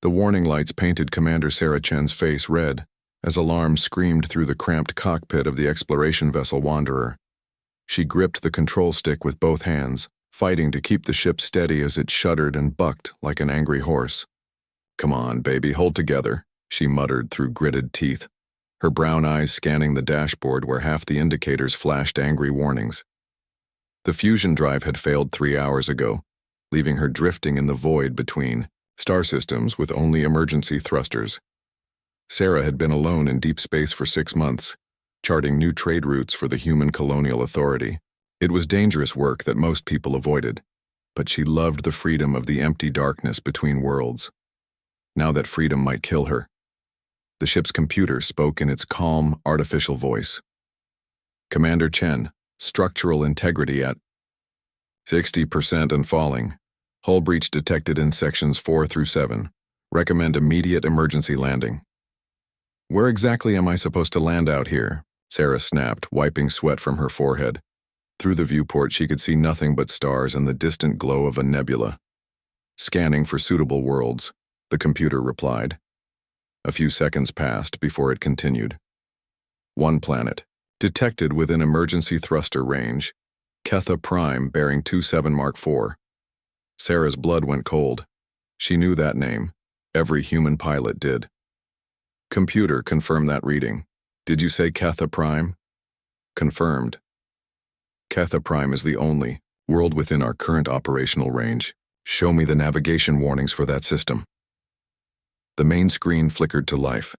The warning lights painted Commander Sarah Chen's face red as alarms screamed through the cramped cockpit of the exploration vessel Wanderer. She gripped the control stick with both hands, fighting to keep the ship steady as it shuddered and bucked like an angry horse. "Come on, baby, hold together," she muttered through gritted teeth, her brown eyes scanning the dashboard where half the indicators flashed angry warnings. The fusion drive had failed 3 hours ago, leaving her drifting in the void between star systems with only emergency thrusters. Sarah had been alone in deep space for 6 months, charting new trade routes for the human colonial authority. It was dangerous work that most people avoided, but she loved the freedom of the empty darkness between worlds. Now that freedom might kill her. The ship's computer spoke in its calm, artificial voice. "Commander Chen, structural integrity at 60% and falling. Hull breach detected in sections 4 through 7. Recommend immediate emergency landing." "Where exactly am I supposed to land out here?" Sarah snapped, wiping sweat from her forehead. Through the viewport she could see nothing but stars and the distant glow of a nebula. "Scanning for suitable worlds," the computer replied. A few seconds passed before it continued. "One planet. Detected within emergency thruster range. Ketha Prime bearing 27 Mark IV. Sarah's blood went cold. She knew that name. Every human pilot did. "Computer, confirm that reading. Did you say Ketha Prime?" "Confirmed. Ketha Prime is the only world within our current operational range. Show me the navigation warnings for that system." The main screen flickered to life,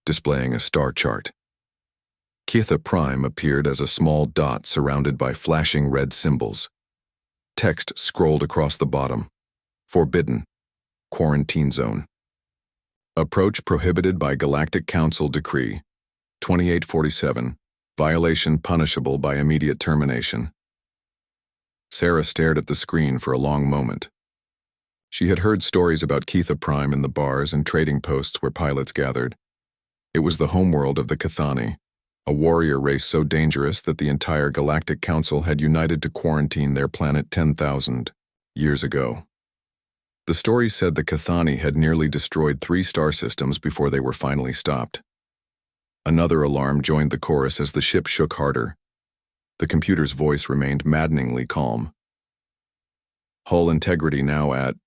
displaying a star chart. Ketha Prime appeared as a small dot surrounded by flashing red symbols. Text scrolled across the bottom. "Forbidden. Quarantine zone. Approach prohibited by Galactic Council Decree 2847. Violation punishable by immediate termination." Sarah stared at the screen for a long moment. She had heard stories about Ketha Prime in the bars and trading posts where pilots gathered. It was the homeworld of the Cathani, a warrior race so dangerous that the entire Galactic Council had united to quarantine their planet 10,000 years ago. The stories said the Cathani had nearly destroyed 3 star systems before they were finally stopped. Another alarm joined the chorus as the ship shook harder. The computer's voice remained maddeningly calm. "Hull integrity now at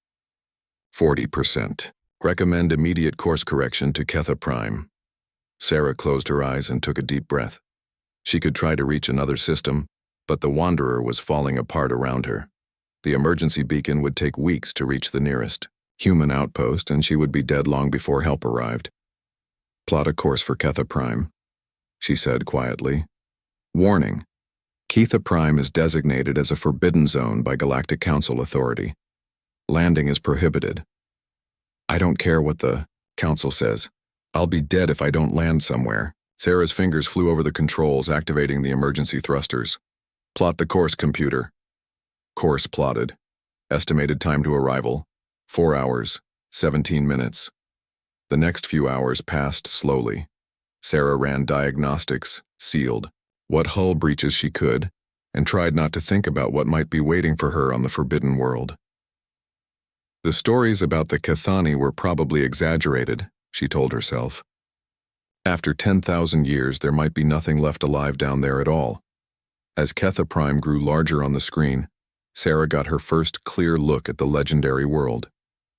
40%. Recommend immediate course correction to Ketha Prime." Sarah closed her eyes and took a deep breath. She could try to reach another system, but the Wanderer was falling apart around her. The emergency beacon would take weeks to reach the nearest human outpost, and she would be dead long before help arrived. "Plot a course for Ketha Prime," she said quietly. "Warning. Ketha Prime is designated as a forbidden zone by Galactic Council authority. Landing is prohibited." "I don't care what the Council says. I'll be dead if I don't land somewhere." Sarah's fingers flew over the controls, activating the emergency thrusters. "Plot the course, computer." Course plotted. Estimated time to arrival, 4 hours, 17 minutes. The next few hours passed slowly. Sarah ran diagnostics, sealed what hull breaches she could, and tried not to think about what might be waiting for her on the forbidden world. The stories about the Cathani were probably exaggerated, she told herself. After 10,000 years, there might be nothing left alive down there at all. As Ketha Prime grew larger on the screen, Sarah got her first clear look at the legendary world.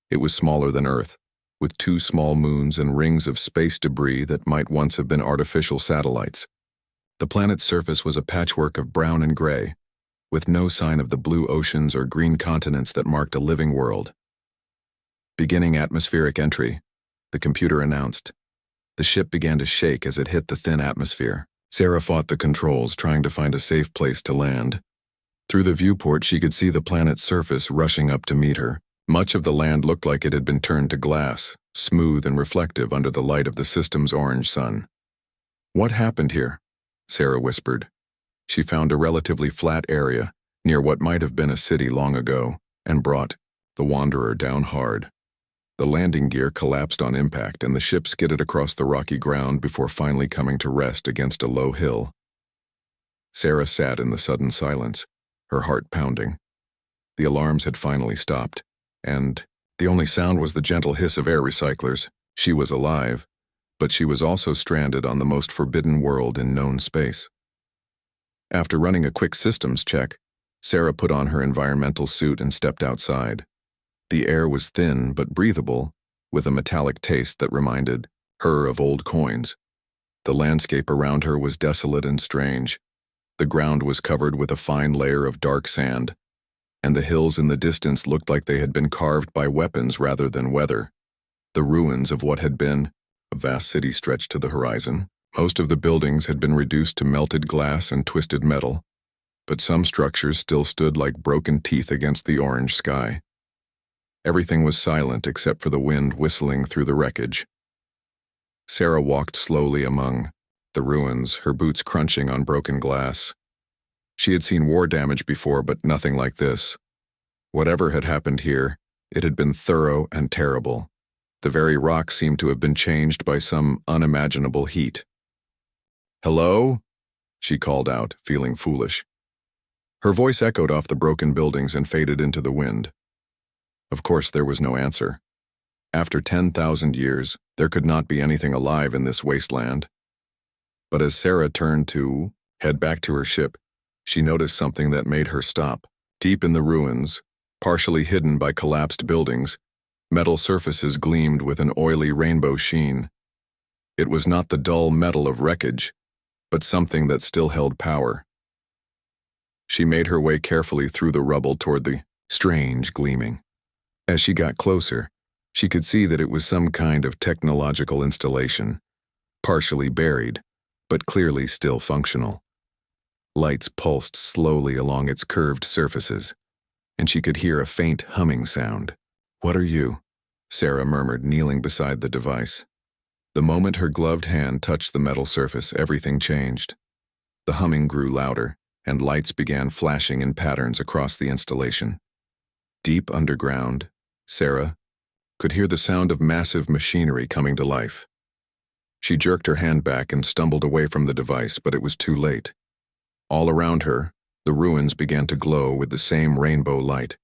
It was smaller than Earth, with 2 small moons and rings of space debris that might once have been artificial satellites. The planet's surface was a patchwork of brown and gray, with no sign of the blue oceans or green continents that marked a living world. "Beginning atmospheric entry," the computer announced. The ship began to shake as it hit the thin atmosphere. Sarah fought the controls, trying to find a safe place to land. Through the viewport, she could see the planet's surface rushing up to meet her. Much of the land looked like it had been turned to glass, smooth and reflective under the light of the system's orange sun. "What happened here?" Sarah whispered. She found a relatively flat area, near what might have been a city long ago, and brought the Wanderer down hard. The landing gear collapsed on impact, and the ship skidded across the rocky ground before finally coming to rest against a low hill. Sarah sat in the sudden silence, her heart pounding. The alarms had finally stopped, and The only sound was the gentle hiss of air recyclers. She was alive, but she was also stranded on the most forbidden world in known space. After running a quick systems check, Sarah put on her environmental suit and stepped outside. The air was thin but breathable, with a metallic taste that reminded her of old coins. The landscape around her was desolate and strange. The ground was covered with a fine layer of dark sand, and the hills in the distance looked like they had been carved by weapons rather than weather. The ruins of what had been a vast city stretched to the horizon. Most of the buildings had been reduced to melted glass and twisted metal, but some structures still stood like broken teeth against the orange sky. Everything was silent except for the wind whistling through the wreckage. Sarah walked slowly among the ruins, her boots crunching on broken glass. She had seen war damage before, but nothing like this. Whatever had happened here, it had been thorough and terrible. The very rocks seemed to have been changed by some unimaginable heat. "Hello?" she called out, feeling foolish. Her voice echoed off the broken buildings and faded into the wind. Of course, there was no answer. After 10,000 years, there could not be anything alive in this wasteland. But as Sarah turned to head back to her ship, she noticed something that made her stop. Deep in the ruins, partially hidden by collapsed buildings, metal surfaces gleamed with an oily rainbow sheen. It was not the dull metal of wreckage, but something that still held power. She made her way carefully through the rubble toward the strange gleaming. As she got closer, she could see that it was some kind of technological installation, partially buried, but clearly still functional. Lights pulsed slowly along its curved surfaces, and she could hear a faint humming sound. "What are you?" Sarah murmured, kneeling beside the device. The moment her gloved hand touched the metal surface, everything changed. The humming grew louder, and lights began flashing in patterns across the installation. Deep underground, Sarah could hear the sound of massive machinery coming to life. She jerked her hand back and stumbled away from the device, but it was too late. All around her, the ruins began to glow with the same rainbow light.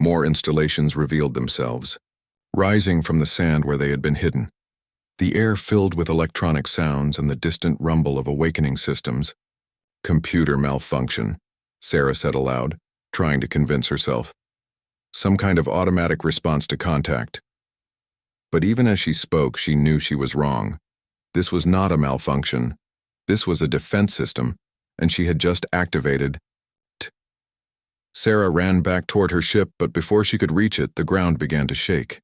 More installations revealed themselves, rising from the sand where they had been hidden. The air filled with electronic sounds and the distant rumble of awakening systems. "Computer malfunction," Sarah said aloud, trying to convince herself. "Some kind of automatic response to contact." But even as she spoke, she knew she was wrong. This was not a malfunction. This was a defense system, and she had just activated it. Sarah ran back toward her ship, but before she could reach it, the ground began to shake.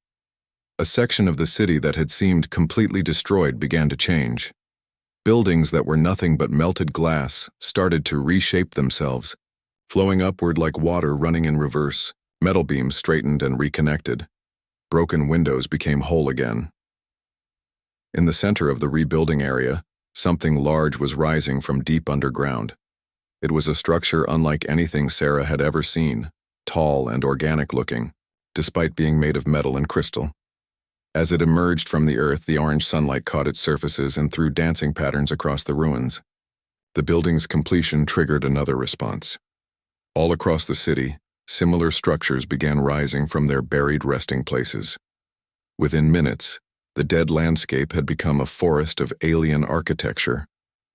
A section of the city that had seemed completely destroyed began to change. Buildings that were nothing but melted glass started to reshape themselves, flowing upward like water running in reverse. Metal beams straightened and reconnected. Broken windows became whole again. In the center of the rebuilding area, something large was rising from deep underground. It was a structure unlike anything Sarah had ever seen, tall and organic-looking, despite being made of metal and crystal. As it emerged from the earth, the orange sunlight caught its surfaces and threw dancing patterns across the ruins. The building's completion triggered another response. All across the city, similar structures began rising from their buried resting places. Within minutes, the dead landscape had become a forest of alien architecture,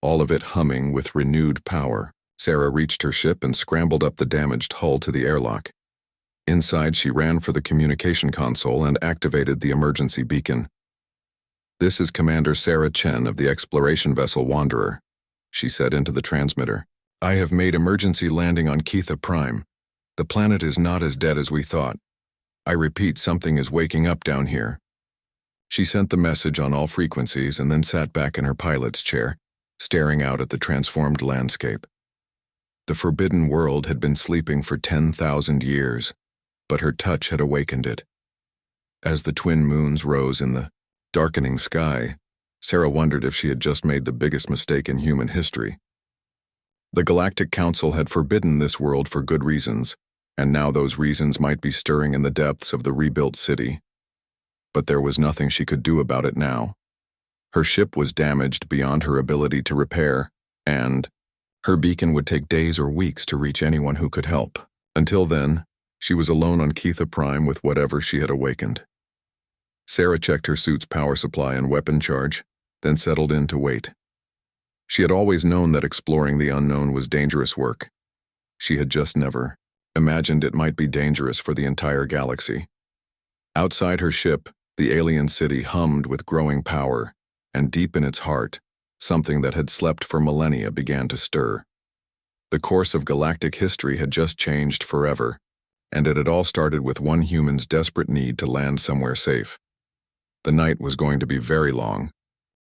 all of it humming with renewed power. Sarah reached her ship and scrambled up the damaged hull to the airlock. Inside, she ran for the communication console and activated the emergency beacon. "This is Commander Sarah Chen of the exploration vessel Wanderer," she said into the transmitter. "I have made emergency landing on Ketha Prime. The planet is not as dead as we thought. I repeat, something is waking up down here." She sent the message on all frequencies and then sat back in her pilot's chair, staring out at the transformed landscape. The forbidden world had been sleeping for 10,000 years, but her touch had awakened it. As the twin moons rose in the darkening sky, Sarah wondered if she had just made the biggest mistake in human history. The Galactic Council had forbidden this world for good reasons, and now those reasons might be stirring in the depths of the rebuilt city. But there was nothing she could do about it now. Her ship was damaged beyond her ability to repair, and her beacon would take days or weeks to reach anyone who could help. Until then, She was alone on Ketha Prime with whatever she had awakened. Sarah checked her suit's power supply and weapon charge, then settled in to wait. She had always known that exploring the unknown was dangerous work. She had just never imagined it might be dangerous for the entire galaxy. Outside her ship, the alien city hummed with growing power, and deep in its heart, something that had slept for millennia began to stir. The course of galactic history had just changed forever, and it had all started with one human's desperate need to land somewhere safe. The night was going to be very long.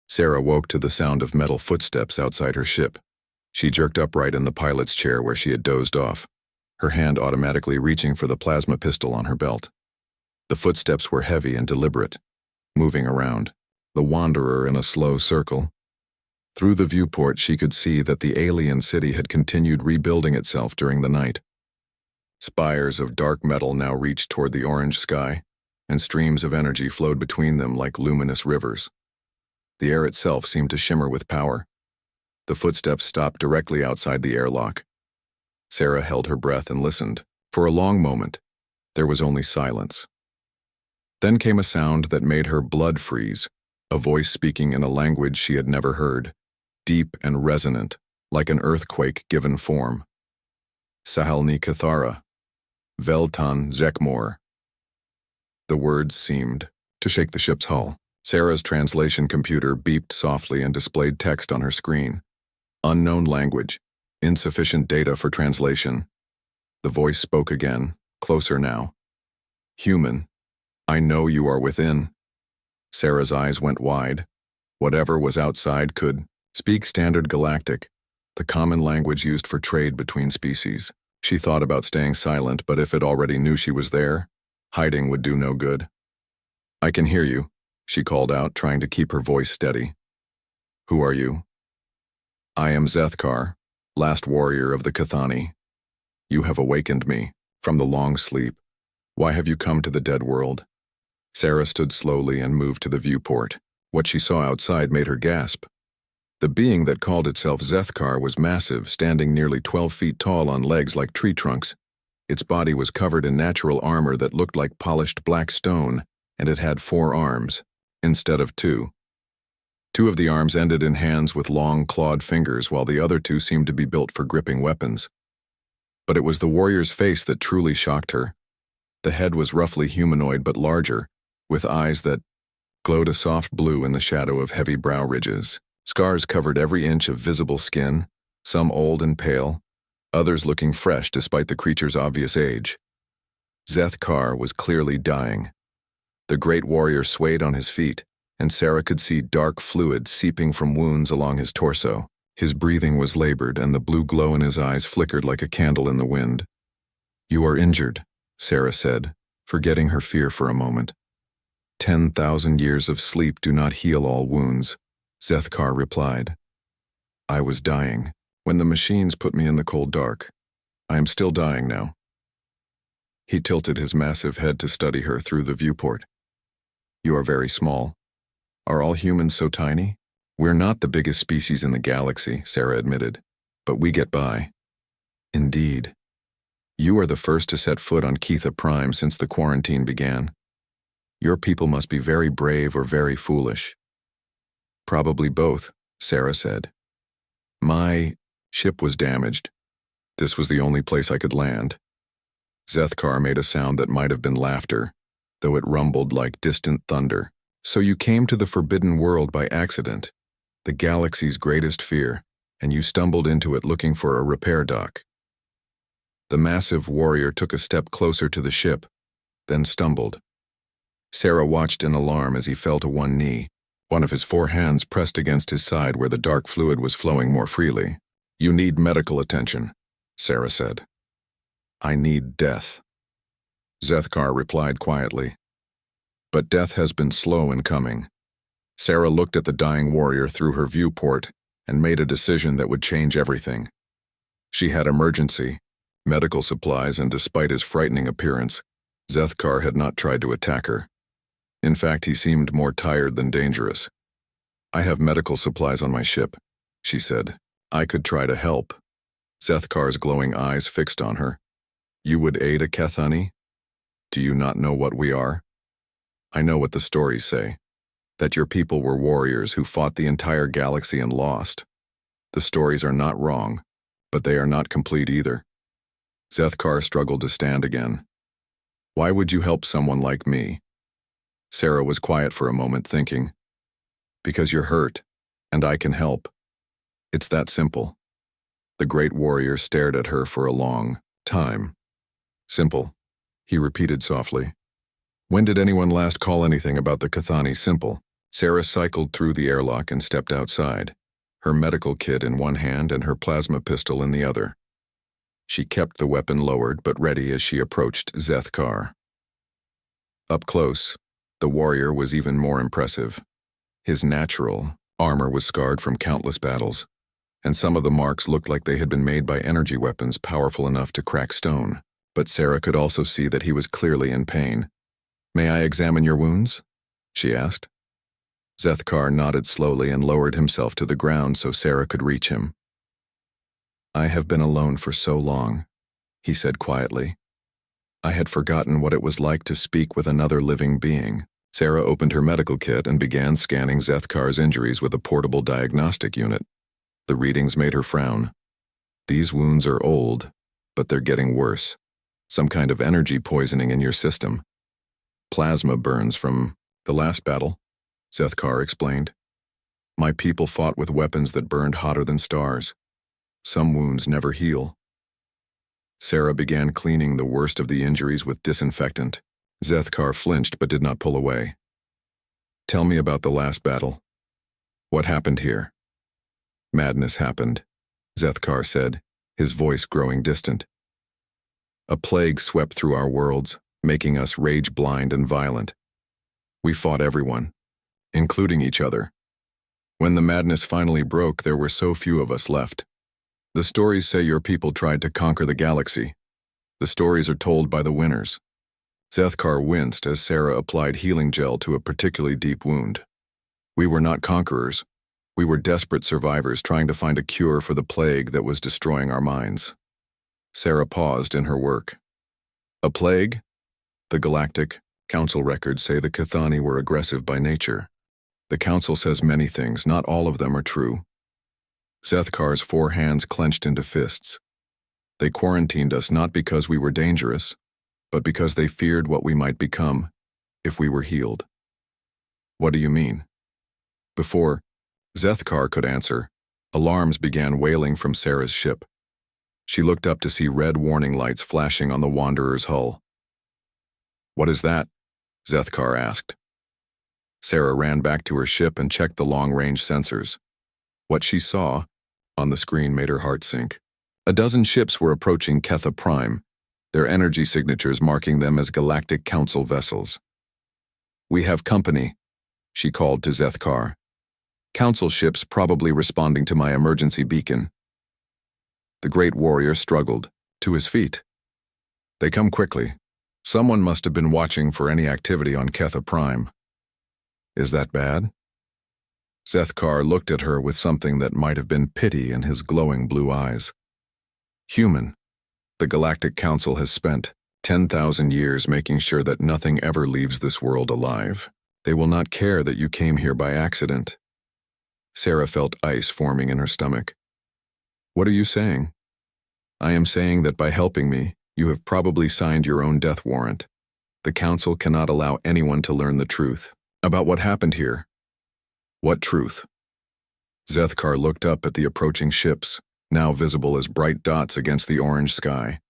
Sarah woke to the sound of metal footsteps outside her ship. She jerked upright in the pilot's chair where she had dozed off, her hand automatically reaching for the plasma pistol on her belt. The footsteps were heavy and deliberate, moving around, the wanderer in a slow circle. Through the viewport, she could see that the alien city had continued rebuilding itself during the night. Spires of dark metal now reached toward the orange sky, and streams of energy flowed between them like luminous rivers. The air itself seemed to shimmer with power. The footsteps stopped directly outside the airlock. Sarah held her breath and listened. For a long moment, there was only silence. Then came a sound that made her blood freeze, a voice speaking in a language she had never heard, deep and resonant, like an earthquake given form. Sahalni Kathara, Veltan Zekmor. The words seemed to shake the ship's hull. Sarah's translation computer beeped softly and displayed text on her screen. Unknown language, insufficient data for translation. The voice spoke again, closer now. Human, I know you are within. Sarah's eyes went wide. Whatever was outside could speak Standard Galactic, the common language used for trade between species. She thought about staying silent, but if it already knew she was there, hiding would do no good. I can hear you, she called out, trying to keep her voice steady. Who are you? I am Zethkar, last warrior of the Cathani. You have awakened me from the long sleep. Why have you come to the dead world? Sarah stood slowly and moved to the viewport. What she saw outside made her gasp. The being that called itself Zethkar was massive, standing nearly 12 feet tall on legs like tree trunks. Its body was covered in natural armor that looked like polished black stone, and it had 4 arms, instead of 2. 2 of the arms ended in hands with long, clawed fingers, while the other 2 seemed to be built for gripping weapons. But it was the warrior's face that truly shocked her. The head was roughly humanoid but larger, with eyes that glowed a soft blue in the shadow of heavy brow ridges. Scars covered every inch of visible skin, some old and pale, others looking fresh despite the creature's obvious age. Zethkar was clearly dying. The great warrior swayed on his feet, and Sarah could see dark fluid seeping from wounds along his torso. His breathing was labored, and the blue glow in his eyes flickered like a candle in the wind. You are injured, Sarah said, forgetting her fear for a moment. 10,000 years of sleep do not heal all wounds, Zethkar replied. I was dying when the machines put me in the cold dark. I am still dying now. He tilted his massive head to study her through the viewport. You are very small. Are all humans so tiny? We're not the biggest species in the galaxy, Sarah admitted, but we get by. Indeed. You are the first to set foot on Ketha Prime since the quarantine began. Your people must be very brave or very foolish. Probably both, Sarah said. My ship was damaged. This was the only place I could land. Zethkar made a sound that might have been laughter, though it rumbled like distant thunder. So you came to the forbidden world by accident, the galaxy's greatest fear, and you stumbled into it looking for a repair dock. The massive warrior took a step closer to the ship, then stumbled. Sarah watched in alarm as he fell to one knee, one of his 4 hands pressed against his side where the dark fluid was flowing more freely. You need medical attention, Sarah said. I need death. Zethkar replied quietly. But death has been slow in coming. Sarah looked at the dying warrior through her viewport and made a decision that would change everything. She had emergency, medical supplies, and despite his frightening appearance, Zethkar had not tried to attack her. In fact, he seemed more tired than dangerous. I have medical supplies on my ship, she said. I could try to help. Zethkar's glowing eyes fixed on her. You would aid a Cathani? Do you not know what we are? I know what the stories say, that your people were warriors who fought the entire galaxy and lost. The stories are not wrong, but they are not complete either. Zethkar struggled to stand again. Why would you help someone like me? Sarah was quiet for a moment, thinking. Because you're hurt, and I can help. It's that simple. The great warrior stared at her for a long time. Simple, he repeated softly. When did anyone last call anything about the Cathani simple? Sarah cycled through the airlock and stepped outside, her medical kit in one hand and her plasma pistol in the other. She kept the weapon lowered but ready as she approached Zethkar. Up close, the warrior was even more impressive. His natural armor was scarred from countless battles, and some of the marks looked like they had been made by energy weapons powerful enough to crack stone. But Sarah could also see that he was clearly in pain. May I examine your wounds? She asked. Zethkar nodded slowly and lowered himself to the ground so Sarah could reach him. I have been alone for so long, he said quietly. I had forgotten what it was like to speak with another living being. Sarah opened her medical kit and began scanning Zethkar's injuries with a portable diagnostic unit. The readings made her frown. These wounds are old, but they're getting worse. Some kind of energy poisoning in your system. Plasma burns from the last battle, Zethkar explained. My people fought with weapons that burned hotter than stars. Some wounds never heal. Sarah began cleaning the worst of the injuries with disinfectant. Zethkar flinched but did not pull away. Tell me about the last battle. What happened here? Madness happened, Zethkar said, his voice growing distant. A plague swept through our worlds, making us rage-blind and violent. We fought everyone, including each other. When the madness finally broke, there were so few of us left. The stories say your people tried to conquer the galaxy. The stories are told by the winners. Zethkar winced as Sarah applied healing gel to a particularly deep wound. We were not conquerors. We were desperate survivors trying to find a cure for the plague that was destroying our minds. Sarah paused in her work. A plague? The Galactic Council records say the Cathani were aggressive by nature. The Council says many things, not all of them are true. Zethkar's 4 hands clenched into fists. They quarantined us not because we were dangerous, but because they feared what we might become if we were healed. What do you mean? Before Zethkar could answer, alarms began wailing from Sarah's ship. She looked up to see red warning lights flashing on the Wanderer's hull. What is that? Zethkar asked. Sarah ran back to her ship and checked the long-range sensors. What she saw on the screen made her heart sink. A dozen ships were approaching Ketha Prime, their energy signatures marking them as Galactic Council vessels. We have company, she called to Zethkar. Council ships probably responding to my emergency beacon. The great warrior struggled to his feet. They come quickly. Someone must have been watching for any activity on Ketha Prime. Is that bad? Zethkar looked at her with something that might have been pity in his glowing blue eyes. Human. The Galactic Council has spent 10,000 years making sure that nothing ever leaves this world alive. They will not care that you came here by accident. Sarah felt ice forming in her stomach. What are you saying? I am saying that by helping me, you have probably signed your own death warrant. The Council cannot allow anyone to learn the truth about what happened here. What truth? Zethkar looked up at the approaching ships, now visible as bright dots against the orange sky.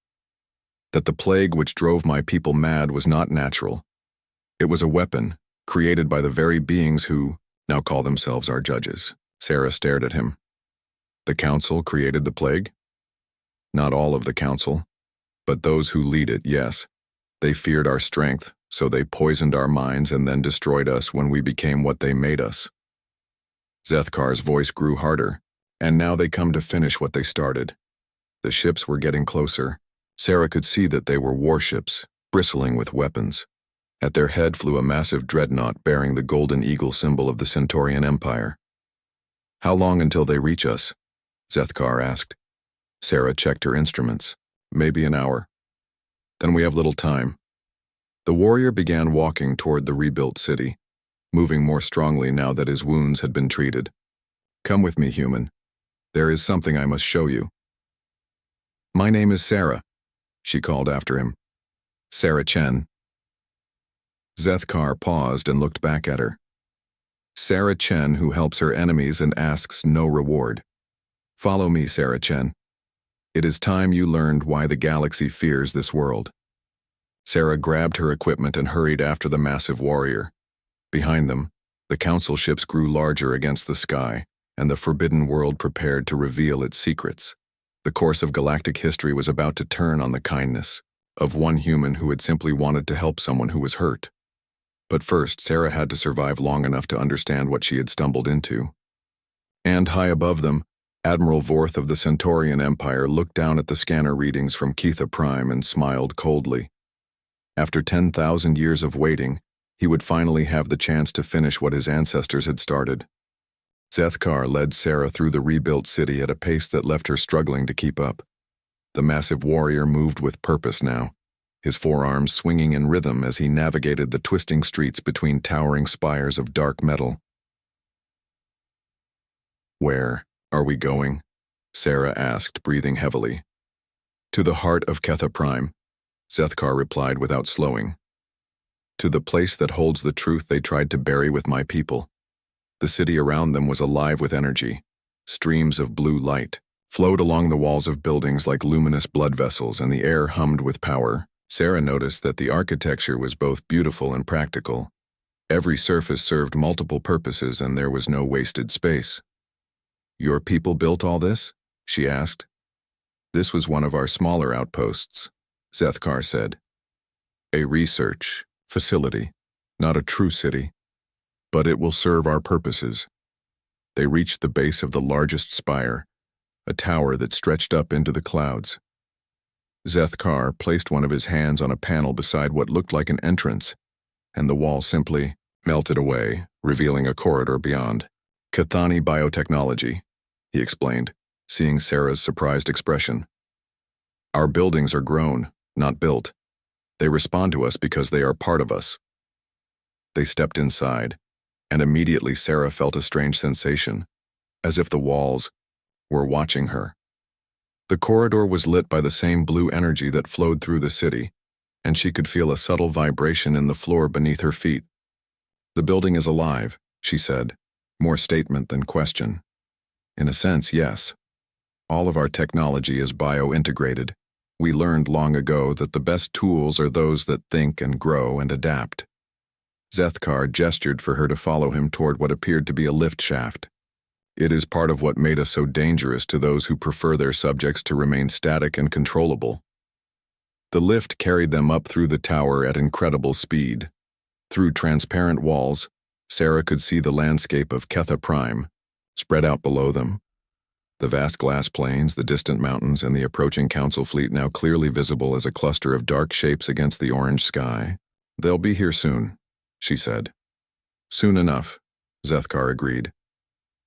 That the plague which drove my people mad was not natural. It was a weapon, created by the very beings who now call themselves our judges. Sarah stared at him. The Council created the plague? Not all of the Council, but those who lead it, yes. They feared our strength, so they poisoned our minds and then destroyed us when we became what they made us. Zethkar's voice grew harder, and now they come to finish what they started. The ships were getting closer. Sarah could see that they were warships, bristling with weapons. At their head flew a massive dreadnought bearing the golden eagle symbol of the Centaurian Empire. How long until they reach us? Zethkar asked. Sarah checked her instruments. Maybe an hour. Then we have little time. The warrior began walking toward the rebuilt city, moving more strongly now that his wounds had been treated. Come with me, human. There is something I must show you. My name is Sarah, she called after him. Sarah Chen. Zethkar paused and looked back at her. Sarah Chen, who helps her enemies and asks no reward. Follow me, Sarah Chen. It is time you learned why the galaxy fears this world. Sarah grabbed her equipment and hurried after the massive warrior. Behind them, the council ships grew larger against the sky, and the forbidden world prepared to reveal its secrets. The course of galactic history was about to turn on the kindness of one human who had simply wanted to help someone who was hurt. But first, Sarah had to survive long enough to understand what she had stumbled into. And high above them, Admiral Vorth of the Centaurian Empire looked down at the scanner readings from Ketha Prime and smiled coldly. After 10,000 years of waiting, he would finally have the chance to finish what his ancestors had started. Zethkar led Sarah through the rebuilt city at a pace that left her struggling to keep up. The massive warrior moved with purpose now, his forearms swinging in rhythm as he navigated the twisting streets between towering spires of dark metal. Where are we going? Sarah asked, breathing heavily. To the heart of Ketha Prime, Zethkar replied without slowing. To the place that holds the truth they tried to bury with my people. The city around them was alive with energy. Streams of blue light flowed along the walls of buildings like luminous blood vessels, and the air hummed with power. Sarah noticed that the architecture was both beautiful and practical. Every surface served multiple purposes, and there was no wasted space. Your people built all this? She asked. This was one of our smaller outposts, Zethkar said. A research facility, not a true city. But it will serve our purposes. They reached the base of the largest spire, a tower that stretched up into the clouds. Zethkar placed one of his hands on a panel beside what looked like an entrance, and the wall simply melted away, revealing a corridor beyond. Cathani biotechnology, he explained, seeing Sarah's surprised expression. Our buildings are grown, not built. They respond to us because they are part of us. They stepped inside, and immediately Sarah felt a strange sensation, as if the walls were watching her. The corridor was lit by the same blue energy that flowed through the city, and she could feel a subtle vibration in the floor beneath her feet. The building is alive, she said, more statement than question. In a sense, yes. All of our technology is bio-integrated. We learned long ago that the best tools are those that think and grow and adapt. Zethkar gestured for her to follow him toward what appeared to be a lift shaft. It is part of what made us so dangerous to those who prefer their subjects to remain static and controllable. The lift carried them up through the tower at incredible speed. Through transparent walls, Sarah could see the landscape of Ketha Prime, spread out below them. The vast glass plains, the distant mountains, and the approaching council fleet now clearly visible as a cluster of dark shapes against the orange sky. They'll be here soon, she said. Soon enough, Zethkar agreed.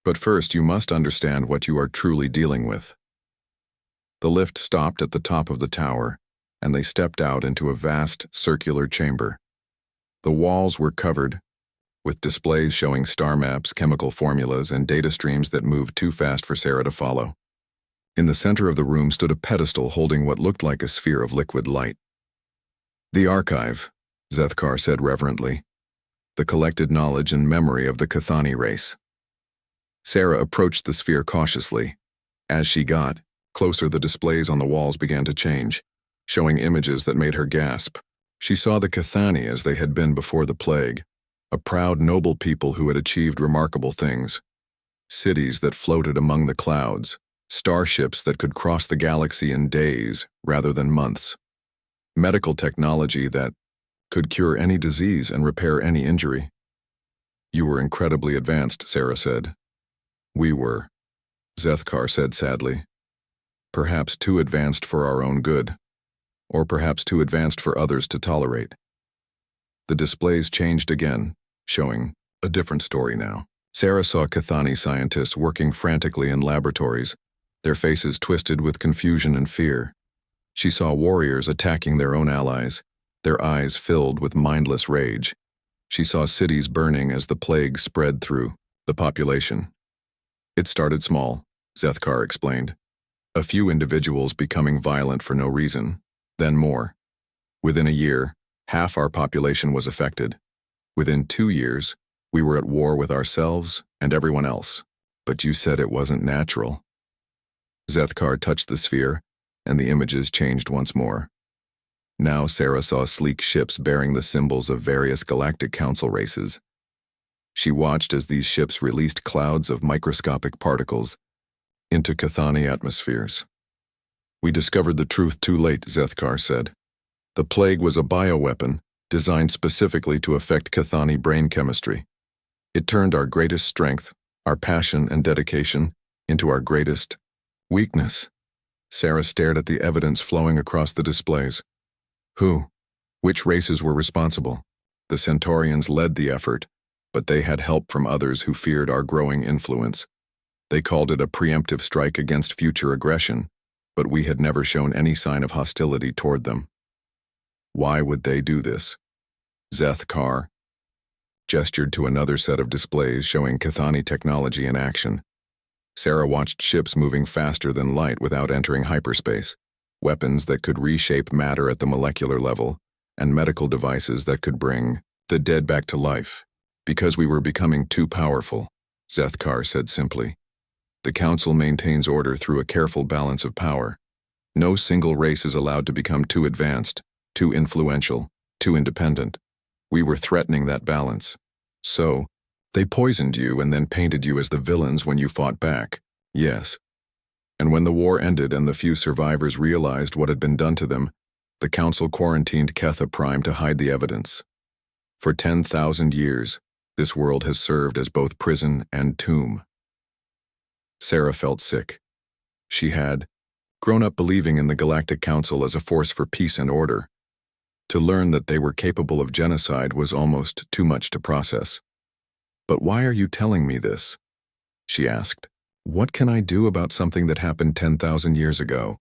But first you must understand what you are truly dealing with. The lift stopped at the top of the tower, and they stepped out into a vast, circular chamber. The walls were covered with displays showing star maps, chemical formulas, and data streams that moved too fast for Sarah to follow. In the center of the room stood a pedestal holding what looked like a sphere of liquid light. The archive, Zethkar said reverently. The collected knowledge and memory of the Cathani race. Sarah approached the sphere cautiously. As she got closer, the displays on the walls began to change, showing images that made her gasp. She saw the Cathani as they had been before the plague, a proud, noble people who had achieved remarkable things. Cities that floated among the clouds, starships that could cross the galaxy in days rather than months, medical technology that could cure any disease and repair any injury. You were incredibly advanced, Sarah said. We were, Zethkar said sadly. Perhaps too advanced for our own good, or perhaps too advanced for others to tolerate. The displays changed again, showing a different story now. Sarah saw Cathani scientists working frantically in laboratories, their faces twisted with confusion and fear. She saw warriors attacking their own allies, their eyes filled with mindless rage. She saw cities burning as the plague spread through the population. It started small, Zethkar explained. A few individuals becoming violent for no reason, then more. Within a year, half our population was affected. Within 2 years, we were at war with ourselves and everyone else. But you said it wasn't natural. Zethkar touched the sphere, and the images changed once more. Now Sarah saw sleek ships bearing the symbols of various Galactic Council races. She watched as these ships released clouds of microscopic particles into Cathani atmospheres. We discovered the truth too late, Zethkar said. The plague was a bioweapon designed specifically to affect Cathani brain chemistry. It turned our greatest strength, our passion and dedication, into our greatest weakness. Sarah stared at the evidence flowing across the displays. Who? Which races were responsible? The Centaurians led the effort, but they had help from others who feared our growing influence. They called it a preemptive strike against future aggression, but we had never shown any sign of hostility toward them. Why would they do this? Zethkar gestured to another set of displays showing Cathani technology in action. Sarah watched ships moving faster than light without entering hyperspace, weapons that could reshape matter at the molecular level, and medical devices that could bring the dead back to life. Because we were becoming too powerful, Zethkar said simply. The Council maintains order through a careful balance of power. No single race is allowed to become too advanced, too influential, too independent. We were threatening that balance. So, they poisoned you and then painted you as the villains when you fought back. Yes. And when the war ended and the few survivors realized what had been done to them, the Council quarantined Ketha Prime to hide the evidence. For 10,000 years, this world has served as both prison and tomb. Sarah felt sick. She had grown up believing in the Galactic Council as a force for peace and order. To learn that they were capable of genocide was almost too much to process. But why are you telling me this? She asked. What can I do about something that happened 10,000 years ago?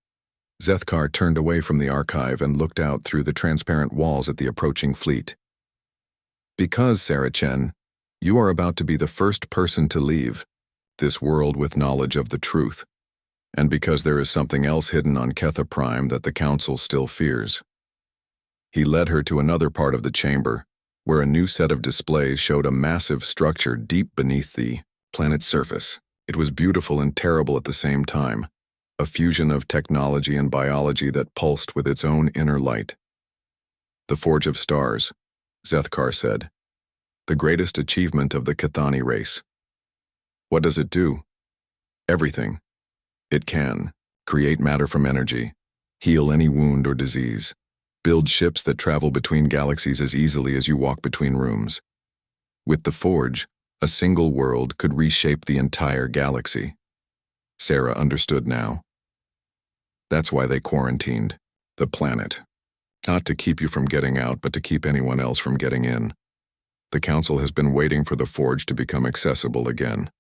Zethkar turned away from the archive and looked out through the transparent walls at the approaching fleet. Because, Sarah Chen, you are about to be the first person to leave this world with knowledge of the truth, and because there is something else hidden on Ketha Prime that the Council still fears. He led her to another part of the chamber, where a new set of displays showed a massive structure deep beneath the planet's surface. It was beautiful and terrible at the same time, a fusion of technology and biology that pulsed with its own inner light. The Forge of Stars, Zethkar said, the greatest achievement of the Cathani race. What does it do? Everything. It can create matter from energy, heal any wound or disease, build ships that travel between galaxies as easily as you walk between rooms. With the Forge, a single world could reshape the entire galaxy. Sarah understood now. That's why they quarantined the planet. Not to keep you from getting out, but to keep anyone else from getting in. The Council has been waiting for the Forge to become accessible again.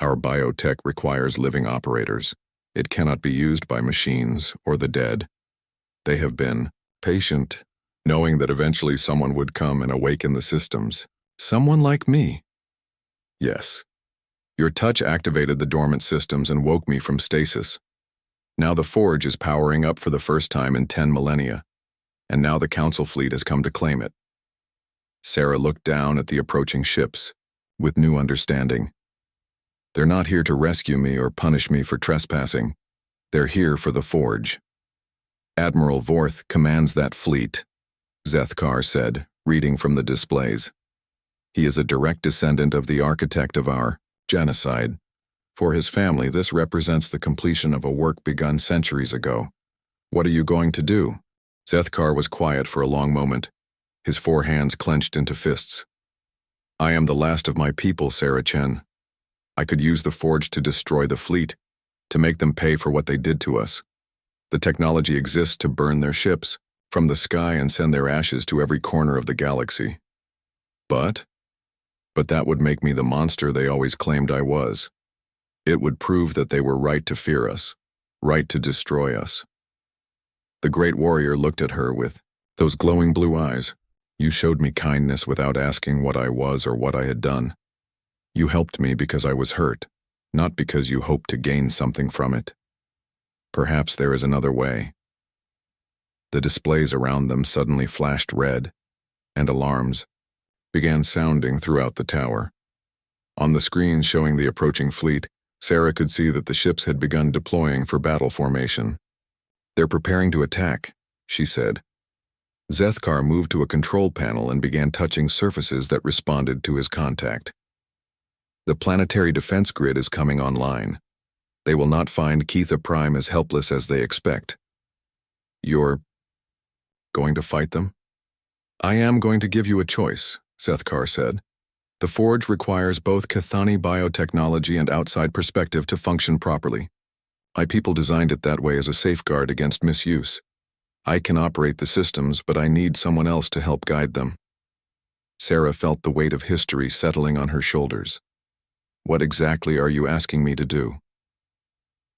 Our biotech requires living operators. It cannot be used by machines or the dead. They have been patient, knowing that eventually someone would come and awaken the systems. Someone like me. Yes. Your touch activated the dormant systems and woke me from stasis. Now the Forge is powering up for the first time in 10 millennia, and now the Council fleet has come to claim it. Sarah looked down at the approaching ships, with new understanding. They're not here to rescue me or punish me for trespassing. They're here for the Forge. Admiral Vorth commands that fleet, Zethkar said, reading from the displays. He is a direct descendant of the architect of our genocide. For his family, this represents the completion of a work begun centuries ago. What are you going to do? Zethkar was quiet for a long moment, his 4 hands clenched into fists. I am the last of my people, Sarah Chen. I could use the Forge to destroy the fleet, to make them pay for what they did to us. The technology exists to burn their ships from the sky and send their ashes to every corner of the galaxy. But that would make me the monster they always claimed I was. It would prove that they were right to fear us, right to destroy us. The great warrior looked at her with those glowing blue eyes. You showed me kindness without asking what I was or what I had done. You helped me because I was hurt, not because you hoped to gain something from it. Perhaps there is another way. The displays around them suddenly flashed red, and alarms began sounding throughout the tower. On the screen showing the approaching fleet, Sarah could see that the ships had begun deploying for battle formation. They're preparing to attack, she said. Zethkar moved to a control panel and began touching surfaces that responded to his contact. The planetary defense grid is coming online. They will not find Ketha Prime as helpless as they expect. You're going to fight them? I am going to give you a choice, Zethkar said. The forge requires both Cathani biotechnology and outside perspective to function properly. My people designed it that way as a safeguard against misuse. I can operate the systems, but I need someone else to help guide them. Sarah felt the weight of history settling on her shoulders. What exactly are you asking me to do?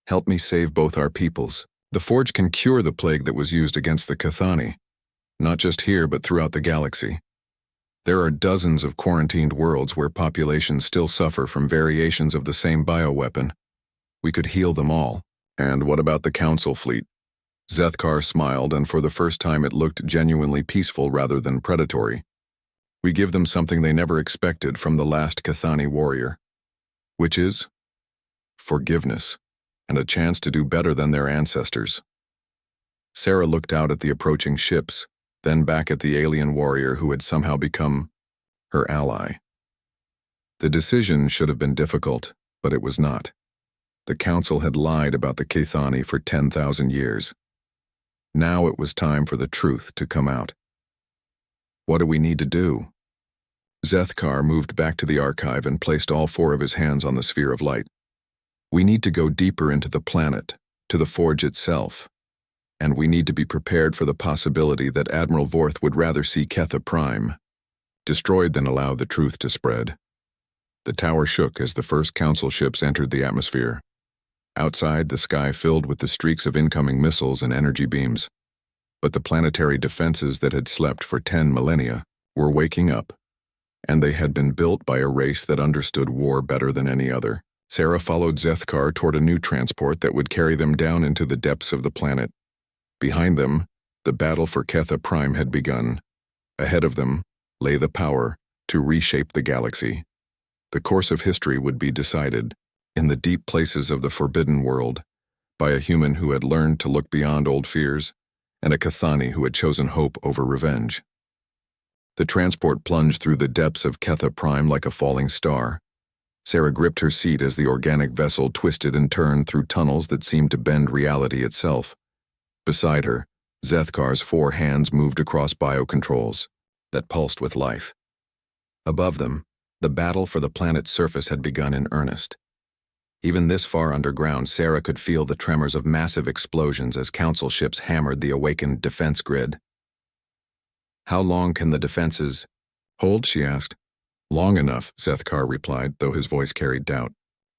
Help me save both our peoples. The forge can cure the plague that was used against the Cathani, not just here but throughout the galaxy. There are dozens of quarantined worlds where populations still suffer from variations of the same bioweapon. We could heal them all. And what about the Council fleet? Zethkar smiled, and for the first time it looked genuinely peaceful rather than predatory. We give them something they never expected from the last Cathani warrior, which is forgiveness and a chance to do better than their ancestors. Sarah looked out at the approaching ships, then back at the alien warrior who had somehow become her ally. The decision should have been difficult, but it was not. The Council had lied about the Cathani for 10,000 years. Now it was time for the truth to come out. What do we need to do? Zethkar moved back to the archive and placed all 4 of his hands on the sphere of light. We need to go deeper into the planet, to the forge itself. And we need to be prepared for the possibility that Admiral Vorth would rather see Ketha Prime destroyed than allow the truth to spread. The tower shook as the first Council ships entered the atmosphere. Outside, the sky filled with the streaks of incoming missiles and energy beams. But the planetary defenses that had slept for 10 millennia were waking up, and they had been built by a race that understood war better than any other. Sarah followed Zethkar toward a new transport that would carry them down into the depths of the planet. Behind them, the battle for Ketha Prime had begun. Ahead of them lay the power to reshape the galaxy. The course of history would be decided, in the deep places of the forbidden world, by a human who had learned to look beyond old fears, and a Cathani who had chosen hope over revenge. The transport plunged through the depths of Ketha Prime like a falling star. Sarah gripped her seat as the organic vessel twisted and turned through tunnels that seemed to bend reality itself. Beside her, Zethkar's 4 hands moved across biocontrols that pulsed with life. Above them, the battle for the planet's surface had begun in earnest. Even this far underground, Sarah could feel the tremors of massive explosions as Council ships hammered the awakened defense grid. How long can the defenses hold, she asked. Long enough, Zethkar replied, though his voice carried doubt.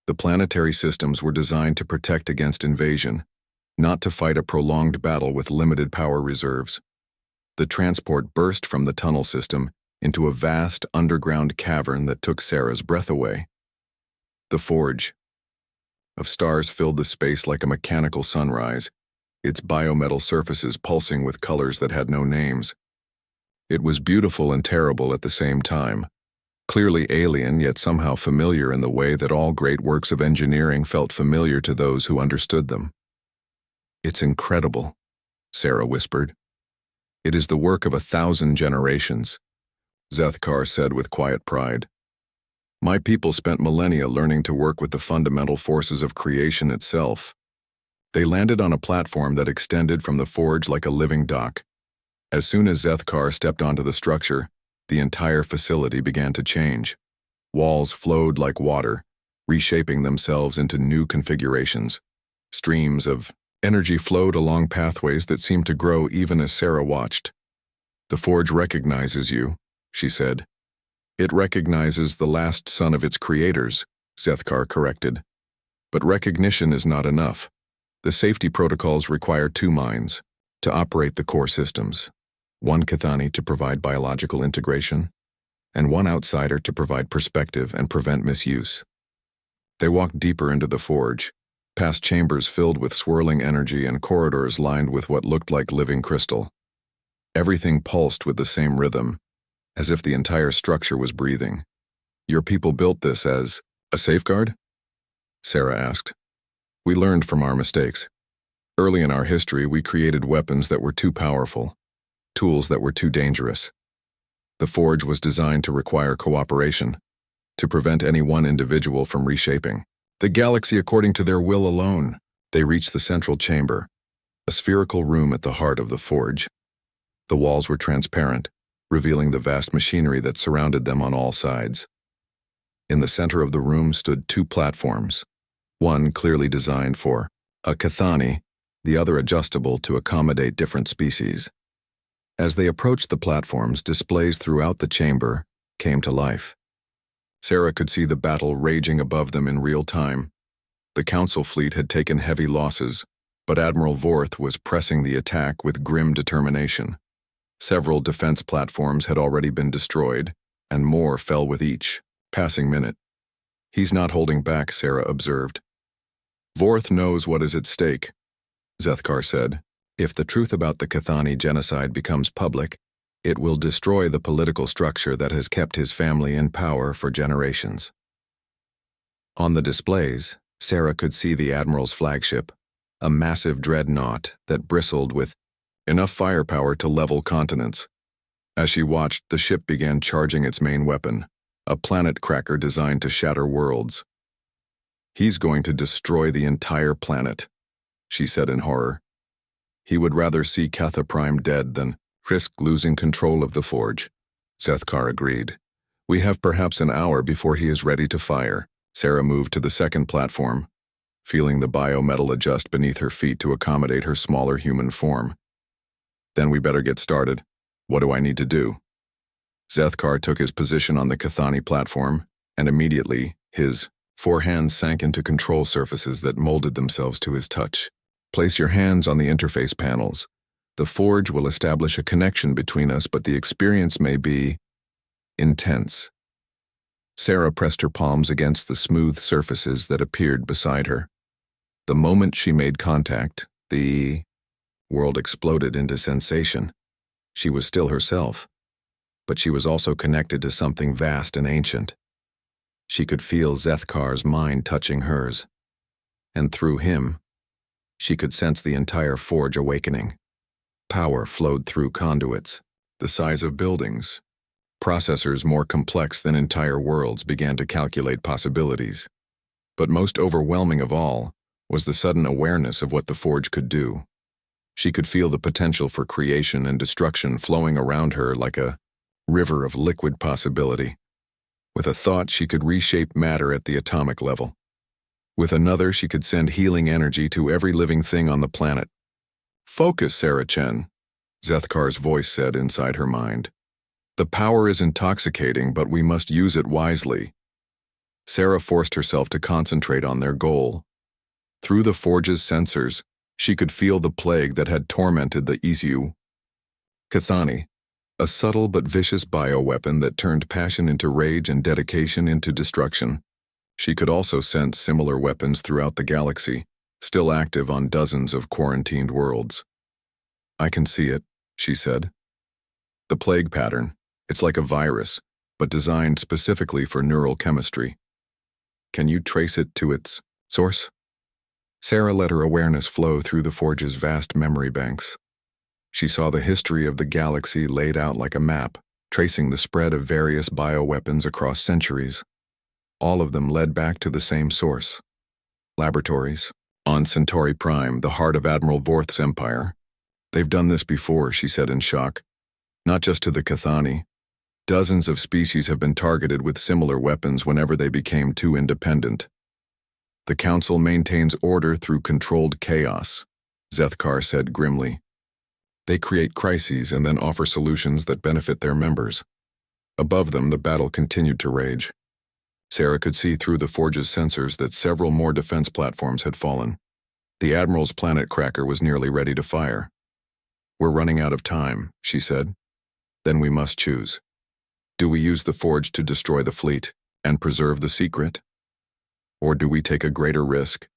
The planetary systems were designed to protect against invasion, not to fight a prolonged battle with limited power reserves. The transport burst from the tunnel system into a vast underground cavern that took Sarah's breath away. The forge of stars filled the space like a mechanical sunrise, its biometal surfaces pulsing with colors that had no names. It was beautiful and terrible at the same time, clearly alien yet somehow familiar in the way that all great works of engineering felt familiar to those who understood them. It's incredible, Sarah whispered. It is the work of 1,000 generations, Zethkar said with quiet pride. My people spent millennia learning to work with the fundamental forces of creation itself. They landed on a platform that extended from the forge like a living dock. As soon as Zethkar stepped onto the structure, the entire facility began to change. Walls flowed like water, reshaping themselves into new configurations. Streams of energy flowed along pathways that seemed to grow even as Sarah watched. The forge recognizes you, she said. It recognizes the last son of its creators, Zethkar corrected. But recognition is not enough. The safety protocols require 2 minds. to operate the core systems, one Cathani to provide biological integration, and one outsider to provide perspective and prevent misuse. They walked deeper into the forge, past chambers filled with swirling energy and corridors lined with what looked like living crystal. Everything pulsed with the same rhythm, as if the entire structure was breathing. "Your people built this as a safeguard?" Sarah asked. "We learned from our mistakes. Early in our history, we created weapons that were too powerful, tools that were too dangerous. The forge was designed to require cooperation, to prevent any one individual from reshaping the galaxy according to their will alone." They reached the central chamber, a spherical room at the heart of the forge. The walls were transparent, revealing the vast machinery that surrounded them on all sides. In the center of the room stood two platforms, one clearly designed for a Cathani, the other adjustable to accommodate different species. As they approached the platforms, displays throughout the chamber came to life. Sarah could see the battle raging above them in real time. The Council fleet had taken heavy losses, but Admiral Vorth was pressing the attack with grim determination. Several defense platforms had already been destroyed, and more fell with each passing minute. "He's not holding back," Sarah observed. "Vorth knows what is at stake," Zethkar said. "If the truth about the Cathani genocide becomes public, it will destroy the political structure that has kept his family in power for generations." On the displays, Sarah could see the Admiral's flagship, a massive dreadnought that bristled with enough firepower to level continents. As she watched, the ship began charging its main weapon, a planet cracker designed to shatter worlds. "He's going to destroy the entire planet," she said in horror. "He would rather see Ketha Prime dead than risk losing control of the forge," Zethkar agreed. "We have perhaps an hour before he is ready to fire." Sarah moved to the second platform, feeling the biometal adjust beneath her feet to accommodate her smaller human form. "Then we better get started. What do I need to do?" Zethkar took his position on the Cathani platform, and immediately, his four hands sank into control surfaces that molded themselves to his touch. "Place your hands on the interface panels. The forge will establish a connection between us, but the experience may be intense." Sarah pressed her palms against the smooth surfaces that appeared beside her. The moment she made contact, the world exploded into sensation. She was still herself, but she was also connected to something vast and ancient. She could feel Zethkar's mind touching hers, and through him, she could sense the entire forge awakening. Power flowed through conduits, the size of buildings. Processors more complex than entire worlds began to calculate possibilities. But most overwhelming of all was the sudden awareness of what the forge could do. She could feel the potential for creation and destruction flowing around her like a river of liquid possibility. With a thought, she could reshape matter at the atomic level. With another, she could send healing energy to every living thing on the planet. "Focus, Sarah Chen," Zethkar's voice said inside her mind. "The power is intoxicating, but we must use it wisely." Sarah forced herself to concentrate on their goal. Through the forge's sensors, she could feel the plague that had tormented the Isu. Cathani, a subtle but vicious bioweapon that turned passion into rage and dedication into destruction. She could also sense similar weapons throughout the galaxy, still active on dozens of quarantined worlds. "I can see it," she said. "The plague pattern, it's like a virus, but designed specifically for neural chemistry. Can you trace it to its source?" Sarah let her awareness flow through the forge's vast memory banks. She saw the history of the galaxy laid out like a map, tracing the spread of various bioweapons across centuries. All of them led back to the same source: laboratories on Centauri Prime, the heart of Admiral Vorth's empire. "They've done this before," she said in shock. "Not just to the Cathani. Dozens of species have been targeted with similar weapons whenever they became too independent. The Council maintains order through controlled chaos," Zethkar said grimly. "They create crises and then offer solutions that benefit their members." Above them, the battle continued to rage. Sarah could see through the forge's sensors that several more defense platforms had fallen. The Admiral's planet cracker was nearly ready to fire. We're running out of time, she said. Then we must choose. Do we use the forge to destroy the fleet and preserve the secret? Or do we take a greater risk?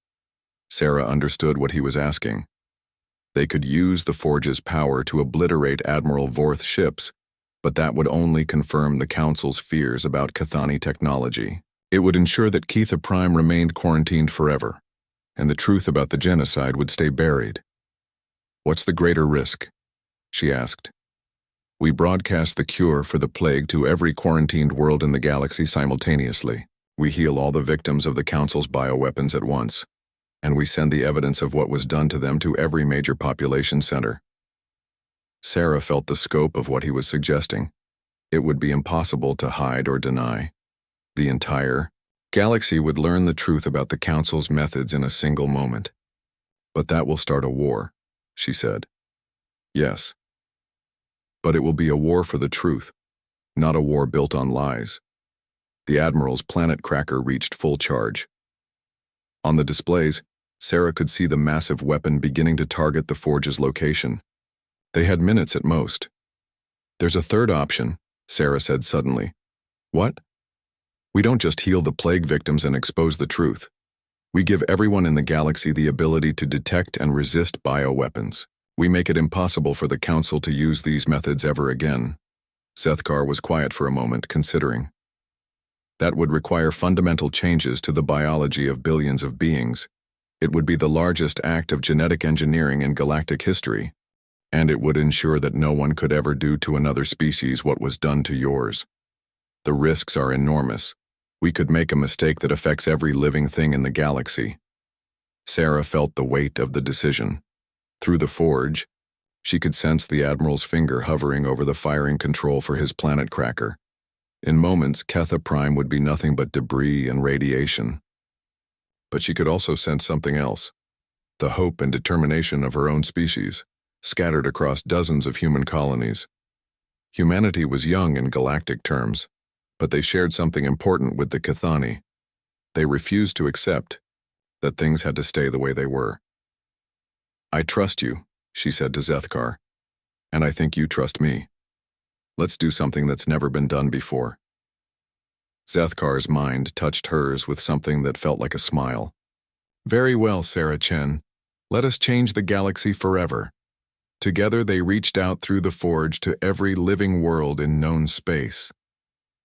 Sarah understood what he was asking. They could use the forge's power to obliterate Admiral Vorth's ships, but that would only confirm the Council's fears about Cathani technology. It would ensure that Ketha Prime remained quarantined forever, and the truth about the genocide would stay buried. What's the greater risk? She asked. We broadcast the cure for the plague to every quarantined world in the galaxy simultaneously. We heal all the victims of the Council's bioweapons at once, and we send the evidence of what was done to them to every major population center. Sarah felt the scope of what he was suggesting. It would be impossible to hide or deny. The entire galaxy would learn the truth about the Council's methods in a single moment. But that will start a war, she said. Yes. But it will be a war for the truth, not a war built on lies. The Admiral's planet cracker reached full charge. On the displays, Sarah could see the massive weapon beginning to target the forge's location. They had minutes at most. There's a third option, Sarah said suddenly. What? We don't just heal the plague victims and expose the truth. We give everyone in the galaxy the ability to detect and resist bioweapons. We make it impossible for the Council to use these methods ever again. Zethkar was quiet for a moment, considering. That would require fundamental changes to the biology of billions of beings. It would be the largest act of genetic engineering in galactic history, and it would ensure that no one could ever do to another species what was done to yours. The risks are enormous. We could make a mistake that affects every living thing in the galaxy. Sarah felt the weight of the decision. Through the forge, she could sense the Admiral's finger hovering over the firing control for his planet cracker. In moments, Ketha Prime would be nothing but debris and radiation. But she could also sense something else, the hope and determination of her own species, scattered across dozens of human colonies. Humanity was young in galactic terms, but they shared something important with the Cathani. They refused to accept that things had to stay the way they were. I trust you, she said to Zethkar, and I think you trust me. Let's do something that's never been done before. Zethkar's mind touched hers with something that felt like a smile. Very well, Sarah Chen. Let us change the galaxy forever. Together they reached out through the forge to every living world in known space.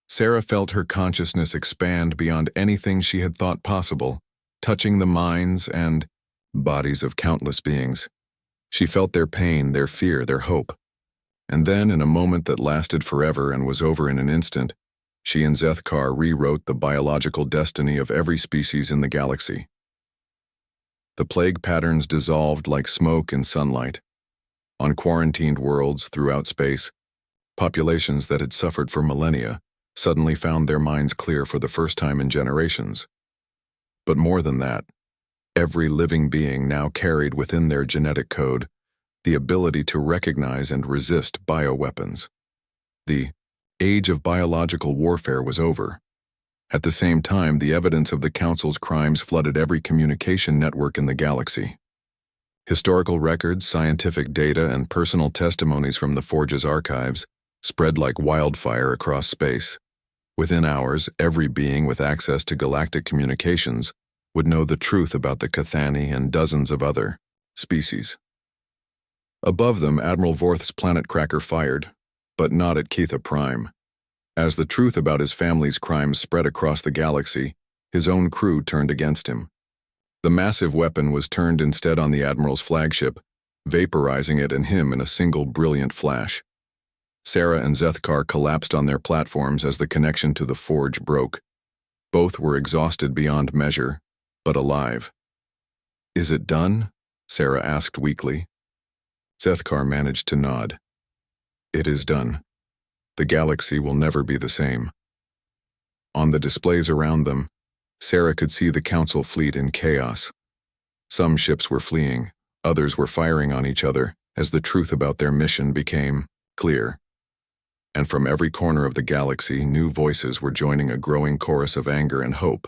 Sarah felt her consciousness expand beyond anything she had thought possible, touching the minds and bodies of countless beings. She felt their pain, their fear, their hope. And then, in a moment that lasted forever and was over in an instant, she and Zethkar rewrote the biological destiny of every species in the galaxy. The plague patterns dissolved like smoke in sunlight. On quarantined worlds throughout space, populations that had suffered for millennia suddenly found their minds clear for the first time in generations. But more than that, every living being now carried within their genetic code the ability to recognize and resist bioweapons. The age of biological warfare was over. At the same time, the evidence of the Council's crimes flooded every communication network in the galaxy. Historical records, scientific data, and personal testimonies from the Forge's archives spread like wildfire across space. Within hours, every being with access to galactic communications would know the truth about the Cathani and dozens of other species. Above them, Admiral Vorth's planet cracker fired, but not at Ketha Prime. As the truth about his family's crimes spread across the galaxy, his own crew turned against him. The massive weapon was turned instead on the Admiral's flagship, vaporizing it and him in a single brilliant flash. Sarah and Zethkar collapsed on their platforms as the connection to the forge broke. Both were exhausted beyond measure, but alive. Is it done? Sarah asked weakly. Zethkar managed to nod. It is done. The galaxy will never be the same. On the displays around them, Sarah could see the Council fleet in chaos. Some ships were fleeing, others were firing on each other as the truth about their mission became clear. And from every corner of the galaxy, new voices were joining a growing chorus of anger and hope.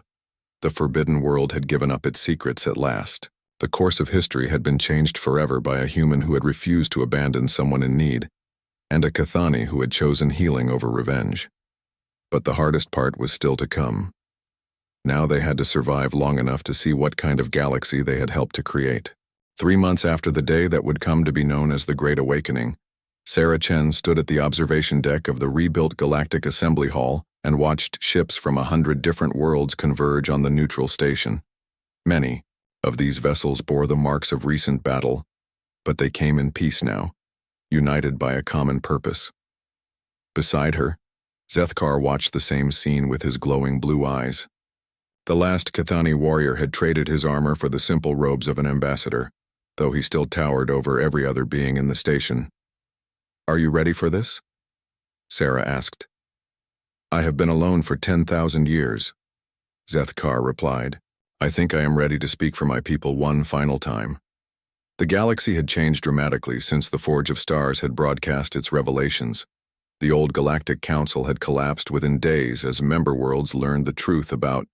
The forbidden world had given up its secrets at last. The course of history had been changed forever by a human who had refused to abandon someone in need, and a Cathani who had chosen healing over revenge. But the hardest part was still to come. Now they had to survive long enough to see what kind of galaxy they had helped to create. 3 months after the day that would come to be known as the Great Awakening, Sarah Chen stood at the observation deck of the rebuilt Galactic Assembly Hall and watched ships from 100 different worlds converge on the neutral station. Many of these vessels bore the marks of recent battle, but they came in peace now, united by a common purpose. Beside her, Zethkar watched the same scene with his glowing blue eyes. The last Cathani warrior had traded his armor for the simple robes of an ambassador, though he still towered over every other being in the station. "Are you ready for this?" Sarah asked. "I have been alone for 10,000 years," Zethkar replied. "I think I am ready to speak for my people one final time." The galaxy had changed dramatically since the Forge of Stars had broadcast its revelations. The old Galactic Council had collapsed within days as member worlds learned the truth about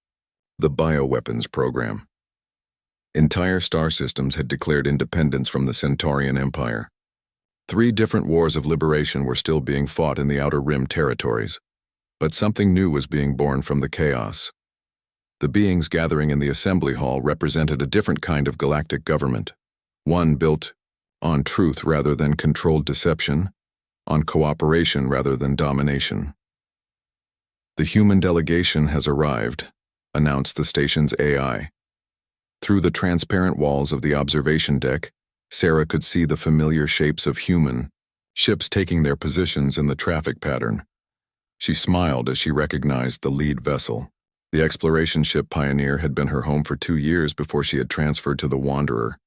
the bioweapons program. Entire star systems had declared independence from the Centaurian Empire. 3 different wars of liberation were still being fought in the Outer Rim territories, but something new was being born from the chaos. The beings gathering in the assembly hall represented a different kind of galactic government, one built on truth rather than controlled deception, on cooperation rather than domination. "The human delegation has arrived," announced the station's AI. Through the transparent walls of the observation deck, Sarah could see the familiar shapes of human ships taking their positions in the traffic pattern. She smiled as she recognized the lead vessel. The exploration ship Pioneer had been her home for 2 years before she had transferred to the Wanderer.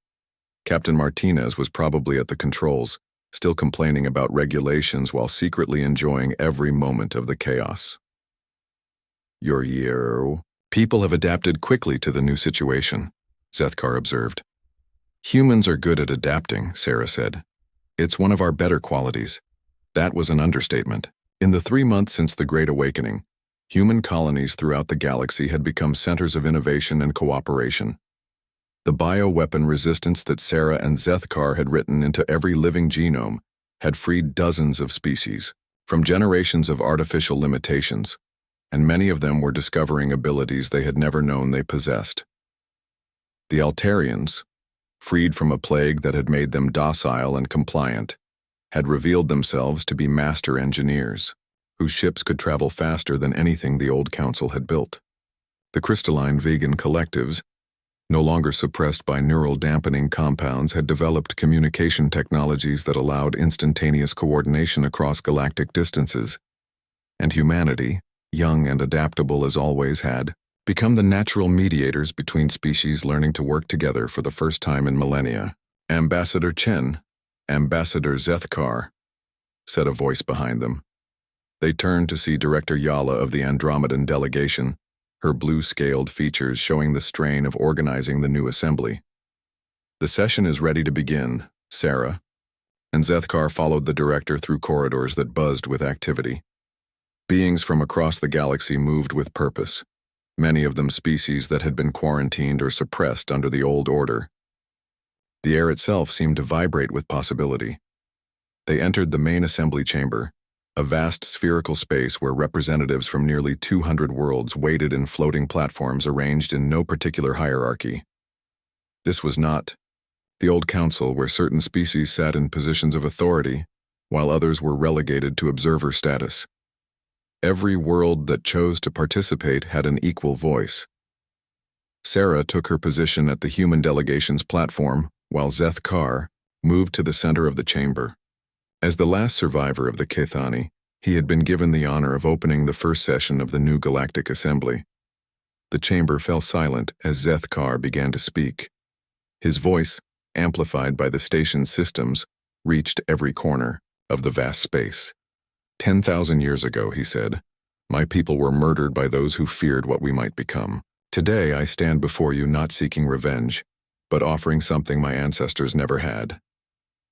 Captain Martinez was probably at the controls, still complaining about regulations while secretly enjoying every moment of the chaos. "Your year. People have adapted quickly to the new situation," Zethkar observed. "Humans are good at adapting," Sarah said. "It's one of our better qualities." That was an understatement. In the 3 months since the Great Awakening, human colonies throughout the galaxy had become centers of innovation and cooperation. The bioweapon resistance that Sarah and Zethkar had written into every living genome had freed dozens of species from generations of artificial limitations, and many of them were discovering abilities they had never known they possessed. The Altarians, freed from a plague that had made them docile and compliant, had revealed themselves to be master engineers, whose ships could travel faster than anything the old council had built. The crystalline vegan collectives, no longer suppressed by neural dampening compounds, had developed communication technologies that allowed instantaneous coordination across galactic distances, and humanity, young and adaptable as always, had become the natural mediators between species learning to work together for the first time in millennia. "Ambassador Chen, Ambassador Zethkar," said a voice behind them. They turned to see Director Yala of the Andromedan delegation, her blue-scaled features showing the strain of organizing the new assembly. "The session is ready to begin, Sarah," and Zethkar followed the director through corridors that buzzed with activity. Beings from across the galaxy moved with purpose, many of them species that had been quarantined or suppressed under the old order. The air itself seemed to vibrate with possibility. They entered the main assembly chamber, a vast spherical space where representatives from nearly 200 worlds waited in floating platforms arranged in no particular hierarchy. This was not the old council where certain species sat in positions of authority, while others were relegated to observer status. Every world that chose to participate had an equal voice. Sarah took her position at the human delegation's platform, while Zethkar moved to the center of the chamber. As the last survivor of the Cathani, he had been given the honor of opening the first session of the new Galactic Assembly. The chamber fell silent as Zethkar began to speak. His voice, amplified by the station's systems, reached every corner of the vast space. 10,000 years ago, he said, "my people were murdered by those who feared what we might become. Today I stand before you not seeking revenge, but offering something my ancestors never had.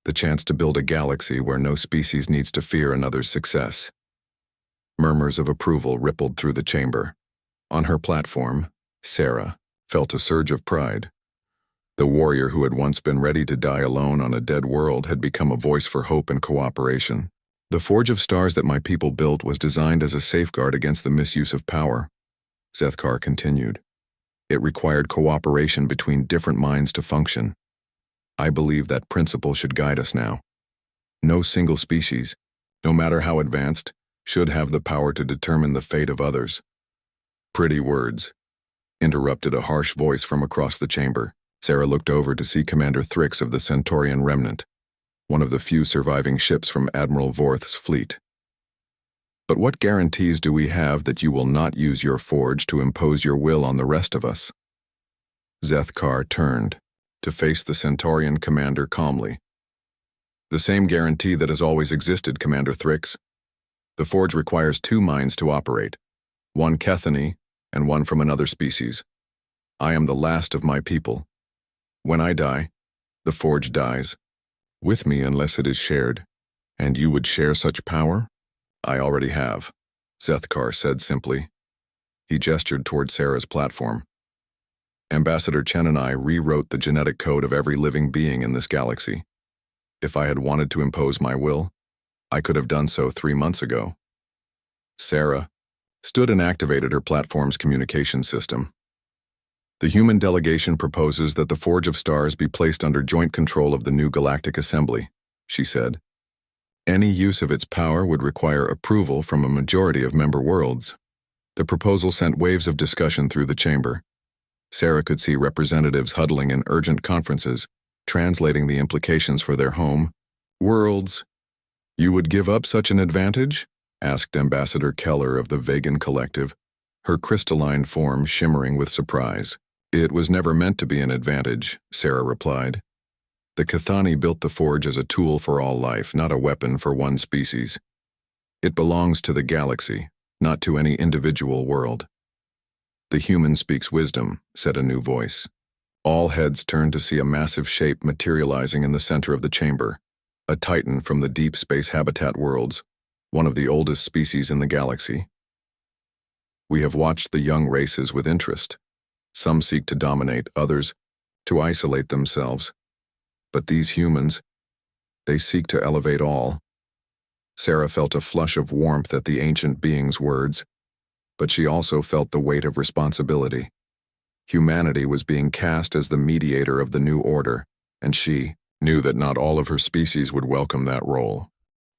The chance to build a galaxy where no species needs to fear another's success." Murmurs of approval rippled through the chamber. On her platform, Sarah felt a surge of pride. The warrior who had once been ready to die alone on a dead world had become a voice for hope and cooperation. The Forge of Stars that my people built was designed as a safeguard against the misuse of power, Zethkar continued. It required cooperation between different minds to function. I believe that principle should guide us now. No single species, no matter how advanced, should have the power to determine the fate of others. Pretty words, interrupted a harsh voice from across the chamber. Sarah looked over to see Commander Thrix of the Centaurian Remnant, one of the few surviving ships from Admiral Vorth's fleet. But what guarantees do we have that you will not use your forge to impose your will on the rest of us? Zethkar turned to face the Centaurian commander calmly. The same guarantee that has always existed, Commander Thrix. The forge requires 2 minds to operate, one Cathani and one from another species. I am the last of my people. When I die, the forge dies, with me unless it is shared. And you would share such power? I already have, Zethkar said simply. He gestured toward Sarah's platform. Ambassador Chen and I rewrote the genetic code of every living being in this galaxy. If I had wanted to impose my will, I could have done so 3 months ago. Sarah stood and activated her platform's communication system. The human delegation proposes that the Forge of Stars be placed under joint control of the new Galactic Assembly, she said. Any use of its power would require approval from a majority of member worlds. The proposal sent waves of discussion through the chamber. Sarah could see representatives huddling in urgent conferences, translating the implications for their home worlds. You would give up such an advantage? Asked Ambassador Keller of the Vegan Collective, her crystalline form shimmering with surprise. It was never meant to be an advantage, Sarah replied. The Cathani built the forge as a tool for all life, not a weapon for one species. It belongs to the galaxy, not to any individual world. The human speaks wisdom, said a new voice. All heads turned to see a massive shape materializing in the center of the chamber, a titan from the deep space habitat worlds, one of the oldest species in the galaxy. We have watched the young races with interest. Some seek to dominate, others to isolate themselves. But these humans, they seek to elevate all. Sarah felt a flush of warmth at the ancient being's words, but she also felt the weight of responsibility. Humanity was being cast as the mediator of the new order, and she knew that not all of her species would welcome that role.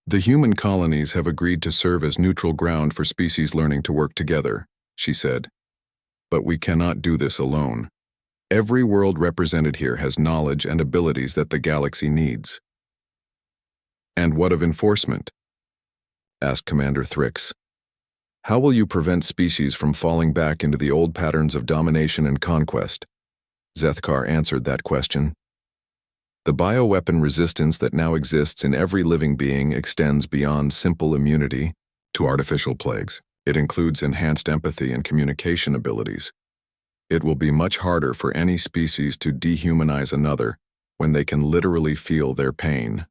The human colonies have agreed to serve as neutral ground for species learning to work together, she said. But we cannot do this alone. Every world represented here has knowledge and abilities that the galaxy needs. And what of enforcement? Asked Commander Thrix. How will you prevent species from falling back into the old patterns of domination and conquest? Zethkar answered that question. The bioweapon resistance that now exists in every living being extends beyond simple immunity to artificial plagues. It includes enhanced empathy and communication abilities. It will be much harder for any species to dehumanize another when they can literally feel their pain.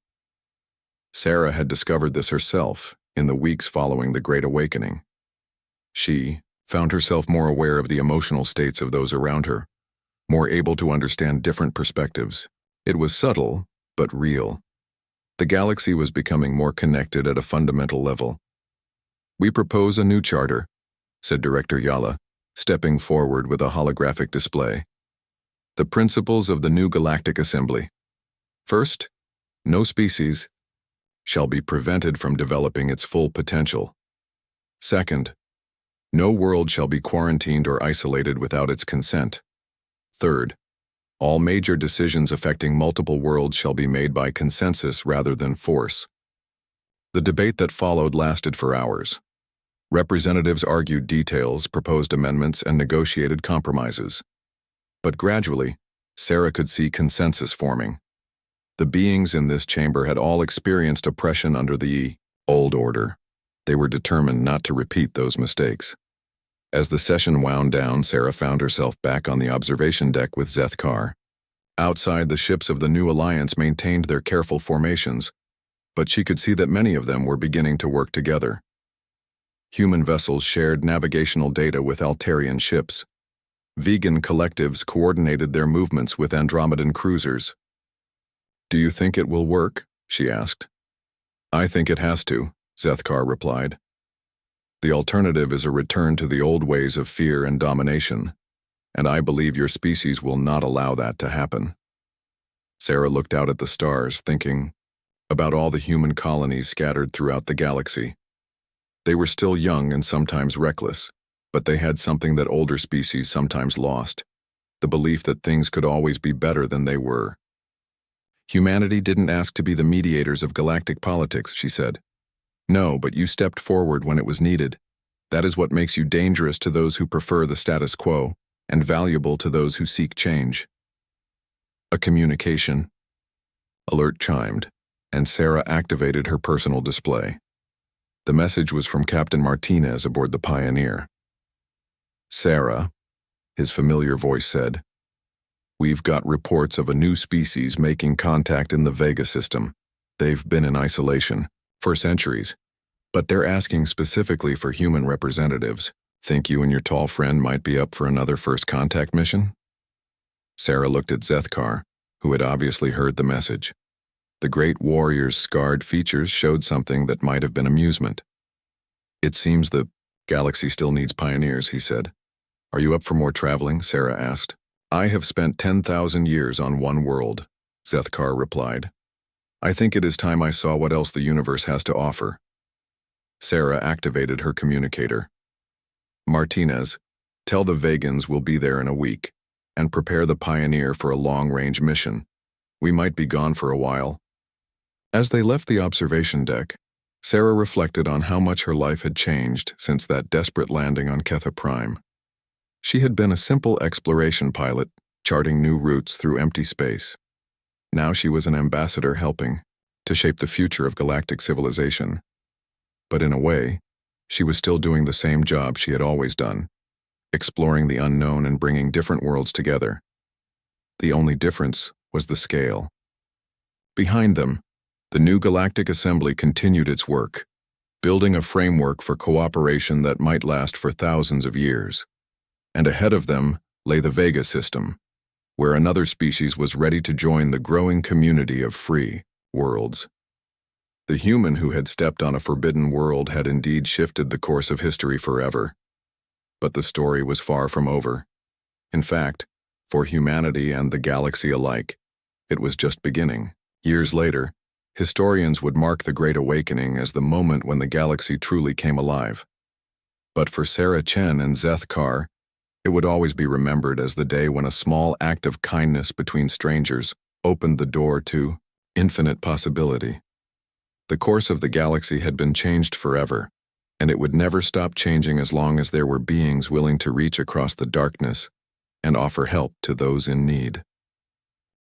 Sarah had discovered this herself in the weeks following the Great Awakening. She found herself more aware of the emotional states of those around her, more able to understand different perspectives. It was subtle, but real. The galaxy was becoming more connected at a fundamental level. We propose a new charter, said Director Yala, stepping forward with a holographic display. The principles of the new Galactic Assembly. First, no species shall be prevented from developing its full potential. Second, no world shall be quarantined or isolated without its consent. Third, all major decisions affecting multiple worlds shall be made by consensus rather than force. The debate that followed lasted for hours. Representatives argued details, proposed amendments, and negotiated compromises. But gradually, Sarah could see consensus forming. The beings in this chamber had all experienced oppression under the old order. They were determined not to repeat those mistakes. As the session wound down, Sarah found herself back on the observation deck with Zethkar. Outside, the ships of the new alliance maintained their careful formations, but she could see that many of them were beginning to work together. Human vessels shared navigational data with Altarian ships. Vegan collectives coordinated their movements with Andromedan cruisers. "Do you think it will work?" she asked. "I think it has to," Zethkar replied. "The alternative is a return to the old ways of fear and domination, and I believe your species will not allow that to happen." Sarah looked out at the stars, thinking about all the human colonies scattered throughout the galaxy. They were still young and sometimes reckless, but they had something that older species sometimes lost, the belief that things could always be better than they were. "Humanity didn't ask to be the mediators of galactic politics," she said. "No, but you stepped forward when it was needed. That is what makes you dangerous to those who prefer the status quo, and valuable to those who seek change." A communication alert chimed, and Sarah activated her personal display. The message was from Captain Martinez aboard the Pioneer. "Sarah," his familiar voice said, "we've got reports of a new species making contact in the Vega system. They've been in isolation for centuries, but they're asking specifically for human representatives. Think you and your tall friend might be up for another first contact mission?" Sarah looked at Zethkar, who had obviously heard the message. The great warrior's scarred features showed something that might have been amusement. "It seems the galaxy still needs pioneers," he said. "Are you up for more traveling?" Sarah asked. "I have spent 10,000 years on one world," Zethkar replied. "I think it is time I saw what else the universe has to offer." Sarah activated her communicator. "Martinez, tell the Vegans we'll be there in a week, and prepare the Pioneer for a long-range mission. We might be gone for a while." As they left the observation deck, Sarah reflected on how much her life had changed since that desperate landing on Ketha Prime. She had been a simple exploration pilot, charting new routes through empty space. Now she was an ambassador helping to shape the future of galactic civilization. But in a way, she was still doing the same job she had always done, exploring the unknown and bringing different worlds together. The only difference was the scale. Behind them, the new Galactic Assembly continued its work, building a framework for cooperation that might last for thousands of years. And ahead of them lay the Vega system, where another species was ready to join the growing community of free worlds. The human who had stepped on a forbidden world had indeed shifted the course of history forever. But the story was far from over. In fact, for humanity and the galaxy alike, it was just beginning. Years later, historians would mark the Great Awakening as the moment when the galaxy truly came alive. But for Sarah Chen and Zethkar, it would always be remembered as the day when a small act of kindness between strangers opened the door to infinite possibility. The course of the galaxy had been changed forever, and it would never stop changing as long as there were beings willing to reach across the darkness and offer help to those in need.